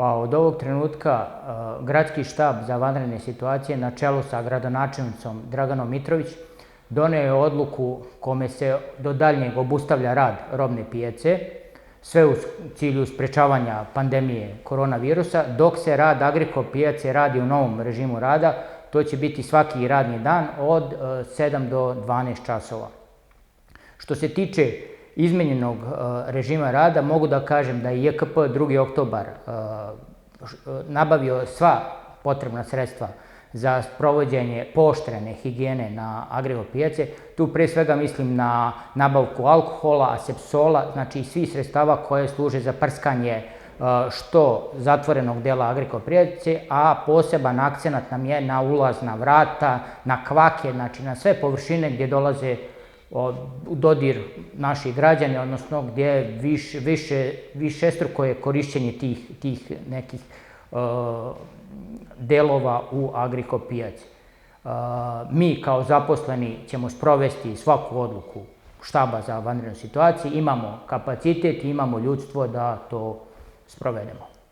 Pa od ovog trenutka Gradski štab za vanredne situacije na čelu sa gradonačelnicom Draganom Mitrović doneo je odluku kome se do daljnjeg obustavlja rad robne pijace, sve u cilju sprečavanja pandemije koronavirusa, dok se rad Agriko pijace radi u novom režimu rada. To će biti svaki radni dan od 7 do 12 časova. Što se tiče izmenjenog režima rada, mogu da kažem da je JKP 2. oktobar nabavio sva potrebna sredstva za sprovođenje pooštrene higijene na Agriko pijace. Tu pre svega mislim na nabavku alkohola, asepsola, znači svih sredstava koje služe za prskanje što zatvorenog dela Agriko pijace, a poseban akcenat nam je na ulazna vrata, na kvake, znači na sve površine gdje dolaze u dodir naših građana, odnosno gdje je višestruko je korišćenje tih nekih delova u Agriko pijaci. Mi kao zaposleni ćemo sprovesti svaku odluku štaba za vanredne situacije, imamo kapacitet i imamo ljudstvo da to sprovedemo.